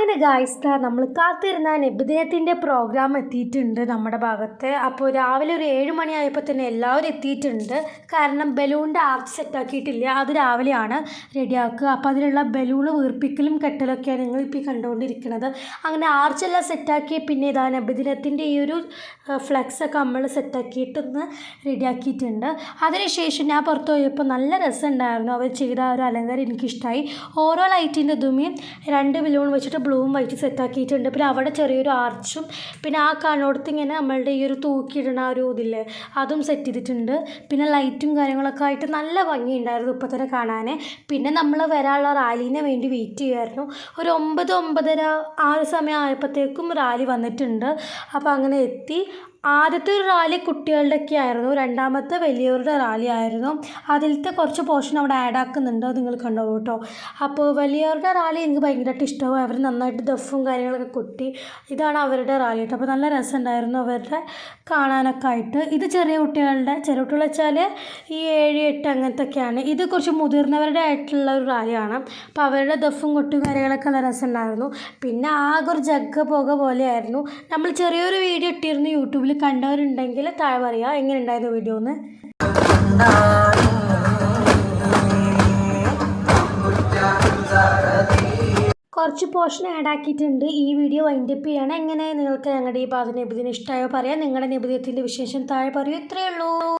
അങ്ങനെ ഗായ്സ് നമ്മൾ കാത്തിരുന്ന നബിദിനത്തിൻ്റെ പ്രോഗ്രാം എത്തിയിട്ടുണ്ട് നമ്മുടെ ഭാഗത്ത്. അപ്പോൾ രാവിലെ ഒരു 7 മണിയായപ്പോൾ തന്നെ എല്ലാവരും എത്തിയിട്ടുണ്ട്. കാരണം ബലൂണിൻ്റെ ആർച്ച് സെറ്റാക്കിയിട്ടില്ല, അത് രാവിലെയാണ് റെഡിയാക്കുക. അപ്പോൾ അതിലുള്ള ബലൂണ് വീർപ്പിക്കലും കെട്ടലൊക്കെയാണ് നിങ്ങളിപ്പോൾ ഈ കണ്ടുകൊണ്ടിരിക്കുന്നത്. അങ്ങനെ ആർച്ചെല്ലാം സെറ്റാക്കി പിന്നെ ഇതാ നബിദിനത്തിൻ്റെ ഈ ഒരു ഫ്ലെക്സൊക്കെ നമ്മൾ സെറ്റാക്കിയിട്ടൊന്ന് റെഡിയാക്കിയിട്ടുണ്ട്. അതിനുശേഷം ഞാൻ പുറത്ത് പോയപ്പോൾ നല്ല രസമുണ്ടായിരുന്നു. അവർ ചെയ്ത ഒരു അലങ്കാരം എനിക്കിഷ്ടമായി. ഓരോ ലൈറ്റിൻ്റെ ഇതുമേ 2 ബലൂൺ വെച്ചിട്ട് ബ്ലൂവും വൈറ്റ് സെറ്റാക്കിയിട്ടുണ്ട്. പിന്നെ അവിടെ ചെറിയൊരു ആർച്ചും പിന്നെ ആ കാണോടത്ത് ഇങ്ങനെ നമ്മളുടെ ഈ ഒരു തൂക്കിയിടുന്ന ആ ഒരു ഇതില്ലേ അതും സെറ്റ് ചെയ്തിട്ടുണ്ട്. പിന്നെ ലൈറ്റും കാര്യങ്ങളൊക്കെ ആയിട്ട് നല്ല ഭംഗിയുണ്ടായിരുന്നു ഇപ്പോൾ തന്നെ കാണാൻ. പിന്നെ നമ്മൾ വരാനുള്ള റാലീനെ വേണ്ടി വെയിറ്റ് ചെയ്യുമായിരുന്നു. ഒരു 9-9:30 ആ ഒരു സമയം ആയപ്പോഴത്തേക്കും റാലി വന്നിട്ടുണ്ട്. അപ്പോൾ അങ്ങനെ എത്തി. ആദ്യത്തെ ഒരു റാലി കുട്ടികളുടെയൊക്കെ ആയിരുന്നു, രണ്ടാമത്തെ വലിയവരുടെ റാലി ആയിരുന്നു. അതിലത്തെ കുറച്ച് പോർഷൻ അവിടെ ആഡ് ആക്കുന്നുണ്ട്, അത് നിങ്ങൾ കണ്ടോളൂ കേട്ടോ. അപ്പോൾ വലിയവരുടെ റാലി എനിക്ക് ഭയങ്കരമായിട്ട് ഇഷ്ടമാവും. അവർ നന്നായിട്ട് ദഫും കാര്യങ്ങളൊക്കെ കൊട്ടി. ഇതാണ് അവരുടെ റാലി കേട്ടോ. അപ്പോൾ നല്ല രസമുണ്ടായിരുന്നു അവരുടെ കാണാനൊക്കെ ആയിട്ട്. ഇത് ചെറിയ കുട്ടികൾ വെച്ചാൽ ഈ 7-8 അങ്ങനത്തെയൊക്കെയാണ്. ഇത് കുറച്ച് മുതിർന്നവരുടെ ആയിട്ടുള്ള ഒരു റാലിയാണ്. അപ്പോൾ അവരുടെ ദഫും കൊട്ടും കാര്യങ്ങളൊക്കെ നല്ല രസമുണ്ടായിരുന്നു. പിന്നെ ആകെ ഒരു ജഗ്ഗ പുക പോലെയായിരുന്നു. നമ്മൾ ചെറിയൊരു വീഡിയോ ഇട്ടിരുന്നു, യൂട്യൂബിൽ കണ്ടവരുണ്ടെങ്കിൽ താഴെ പറയുക എങ്ങനെ ഉണ്ടായിരുന്നു വീഡിയോ എന്ന്. കുറച്ച് പോർഷൻ ആഡ് ആക്കിയിട്ടുണ്ട്. ഈ വീഡിയോ വൈൻഡപ്പ് ചെയ്യണം. എങ്ങനെ നിങ്ങൾക്ക് ഞങ്ങളുടെ ഈ ഭാഗത്ത് നബിദിനം ഇഷ്ടമായോ പറയാം. നിങ്ങളുടെ നബിദിനത്തിൻ്റെ വിശേഷം താഴെ പറയൂ. ഇത്രയേ ഉള്ളൂ.